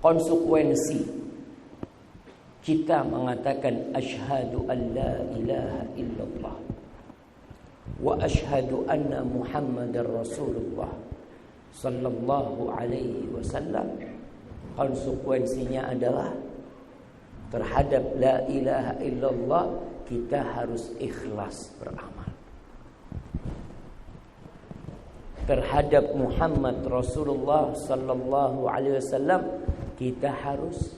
konsekuensi kita mengatakan asyhadu an la ilaha illallah wa asyhadu anna Muhammadar Rasulullah sallallahu alaihi wasallam, konsekuensinya adalah terhadap la ilaha illallah kita harus ikhlas beramal. Terhadap Muhammad Rasulullah sallallahu alaihi wasallam kita harus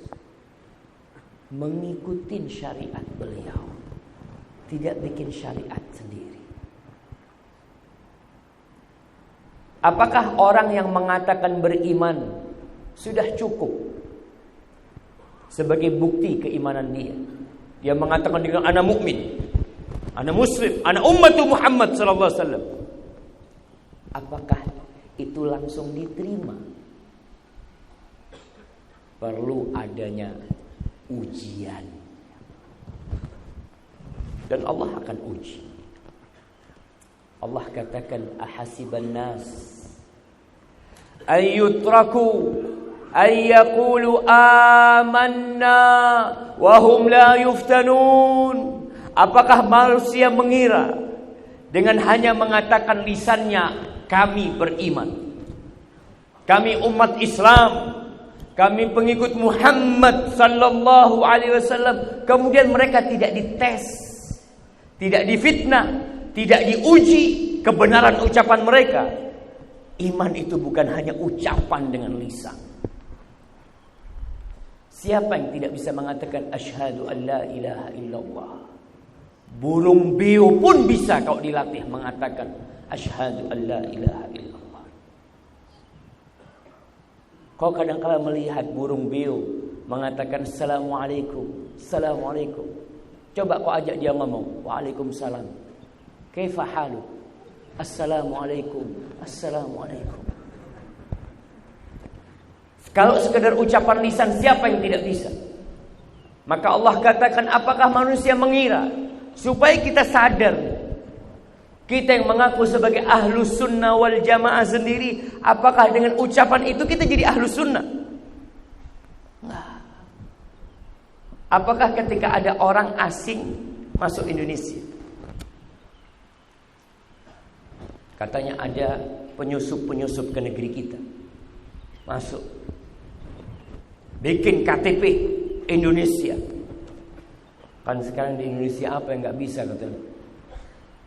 mengikuti syariat beliau, tidak bikin syariat sendiri. Apakah orang yang mengatakan beriman sudah cukup sebagai bukti keimanan dia? Dia mengatakan dengan ana mukmin, ana muslim, ana ummatu Muhammad sallallahu alaihi wasallam. Apakah itu langsung diterima? Perlu adanya ujian. Dan Allah akan uji. Allah katakan ahasiban nas ayyutraku ayyaqulu amanna wa hum la yuftanun. Apakah manusia mengira dengan hanya mengatakan lisannya kami beriman, kami umat Islam, kami pengikut Muhammad sallallahu alaihi wasallam, kemudian mereka tidak dites, tidak difitnah, tidak diuji kebenaran ucapan mereka? Iman itu bukan hanya ucapan dengan lisan. Siapa yang tidak bisa mengatakan asyhadu an la ilaha illallah? Burung beo pun bisa kalau dilatih mengatakan asyhadu an la ilaha illallah. Kau kadang-kala melihat burung beo mengatakan assalamualaikum, assalamualaikum. Coba kau ajak dia ngomong waalaikumsalam. Kaifa haluk? Assalamualaikum, assalamualaikum. Kalau sekedar ucapan lisan, siapa yang tidak bisa? Maka Allah katakan, apakah manusia mengira supaya kita sadar, kita yang mengaku sebagai ahlus sunnah wal jamaah sendiri, apakah dengan ucapan itu kita jadi ahlus sunnah? Nah. Apakah ketika ada orang asing masuk Indonesia, katanya ada penyusup-penyusup ke negeri kita masuk, bikin KTP Indonesia. Kan sekarang di Indonesia apa yang gak bisa katanya?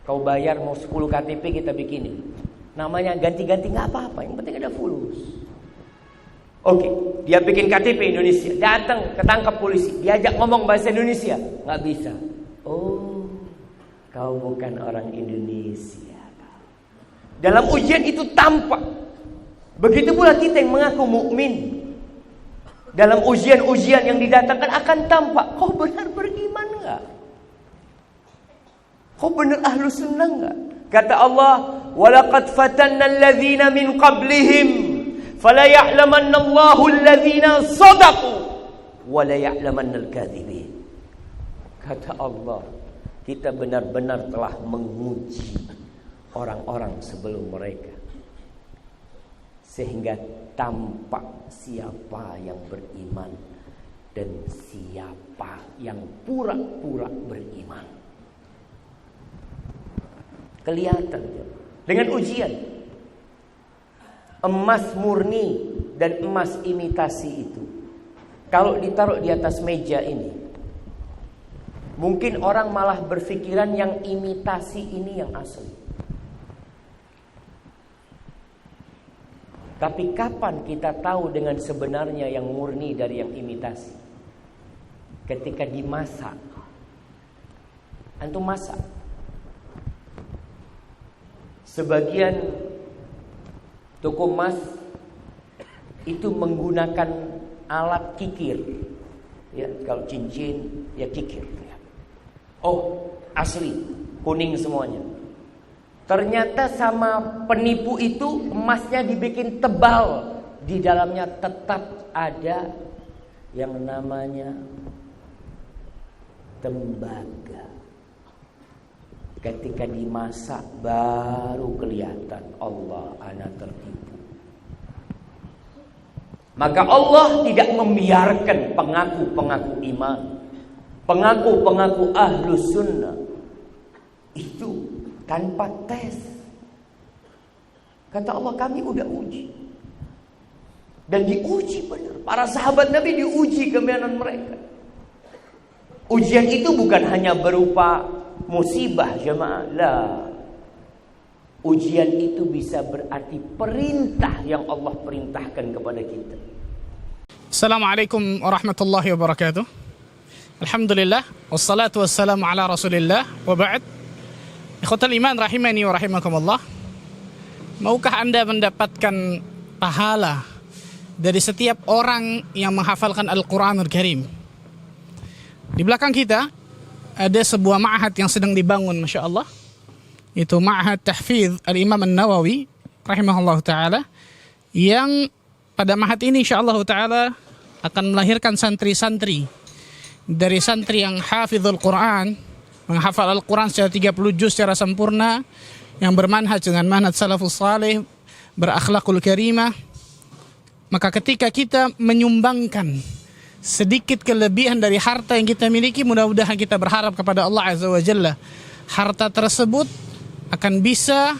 Kau bayar mau 10 KTP kita bikinin. Namanya ganti-ganti gak apa-apa, yang penting ada fulus. Oke, dia bikin KTP Indonesia, datang ketangkap polisi, diajak ngomong bahasa Indonesia, gak bisa. Oh, kau bukan orang Indonesia. Dalam ujian itu tampak. Begitu pula kita yang mengaku mukmin. Dalam ujian-ujian yang didatangkan akan tampak, kau benar beriman enggak? Kau benar ahlu sunnah enggak? Kata Allah, walaqad fatanna alladhina min qablihim fala ya'lamanna Allahu alladhina sadaqu wala ya'lamanna al-kadhibin. Kata Allah, kita benar-benar telah menguji orang-orang sebelum mereka, sehingga tampak siapa yang beriman dan siapa yang pura-pura beriman. Kelihatan dengan ujian. Emas murni dan emas imitasi itu, kalau ditaruh di atas meja ini, mungkin orang malah berpikiran yang imitasi ini yang asli. Tapi kapan kita tahu dengan sebenarnya yang murni dari yang imitasi? Ketika dimasak. Antum masak. Sebagian toko emas itu menggunakan alat kikir. Ya, kalau cincin ya kikir. Oh, asli, kuning semuanya. Ternyata sama penipu itu emasnya dibikin tebal, di dalamnya tetap ada yang namanya tembaga. Ketika dimasak baru kelihatan, Allah ana tertipu. Maka Allah tidak membiarkan pengaku-pengaku iman, pengaku-pengaku ahlus sunnah itu tanpa tes. Kata Allah, kami udah uji. Dan diuji benar. Para sahabat Nabi diuji keimanan mereka. Ujian itu bukan hanya berupa musibah, jemaah. Lah. Ujian itu bisa berarti perintah yang Allah perintahkan kepada kita. Assalamualaikum warahmatullahi wabarakatuh. Alhamdulillah, wassalatu wassalamu ala rasulillah, wa ba'd. Ikhwatal iman rahimani wa rahimakumullah. Maukah Anda mendapatkan pahala dari setiap orang yang menghafalkan Al-Quranul Karim? Di belakang kita ada sebuah ma'had yang sedang dibangun, Masya Allah. Itu Ma'had Tahfidz Al-Imam An-Nawawi rahimahullah ta'ala, yang pada ma'had ini insyaAllah ta'ala akan melahirkan santri-santri. Dari santri yang hafizul Quran, menghafal Al-Quran secara 30 juz secara sempurna, yang bermanhaj dengan manhaj salafus salih, berakhlakul karimah. Maka ketika kita menyumbangkan sedikit kelebihan dari harta yang kita miliki, mudah-mudahan kita berharap kepada Allah Azza wa Jalla, harta tersebut akan bisa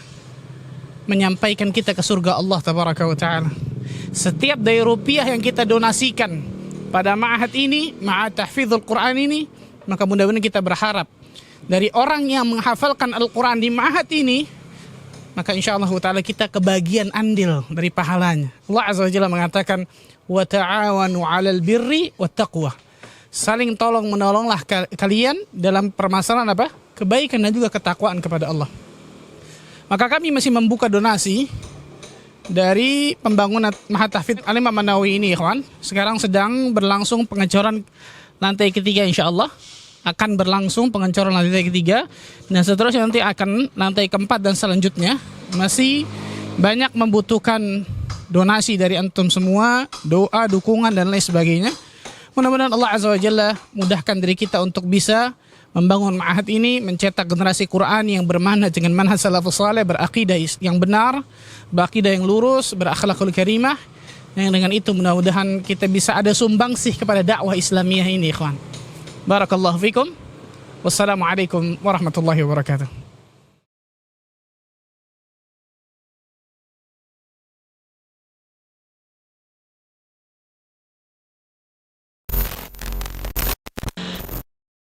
menyampaikan kita ke surga Allah Tabaraka wa Ta'ala. Setiap dari rupiah yang kita donasikan pada ma'had ini, Ma'had Tahfidzul Quran ini, maka mudah-mudahan kita berharap dari orang yang menghafalkan Al-Quran di ma'had ini, maka insyaAllah ta'ala kita kebagian andil dari pahalanya. Allah Azza wa Jalla mengatakan, wa ta'awanu 'alal birri wat taqwa. Saling tolong menolonglah kalian dalam permasalahan apa? Kebaikan dan juga ketakwaan kepada Allah. Maka kami masih membuka donasi dari pembangunan Ma'had Tahfidz Al-Imam An-Nawawi ini, ikhwan. Sekarang sedang berlangsung pengecoran lantai ketiga, insyaallah akan berlangsung pengecoran lantai ketiga, dan seterusnya nanti akan lantai keempat dan selanjutnya. Masih banyak membutuhkan donasi dari antum semua, doa, dukungan dan lain sebagainya. Mudah-mudahan Allah Azza wa Jalla mudahkan diri kita untuk bisa membangun ma'had ini, mencetak generasi Quran yang bermanhaj dengan manhaj salafus saleh, berakidah yang benar, berakidah yang lurus, berakhlakul karimah. Yang dengan itu mudah-mudahan kita bisa ada sumbangsih kepada dakwah Islamiyah ini, ikhwan. Barakallahu fikum. Wassalamualaikum warahmatullahi wabarakatuh.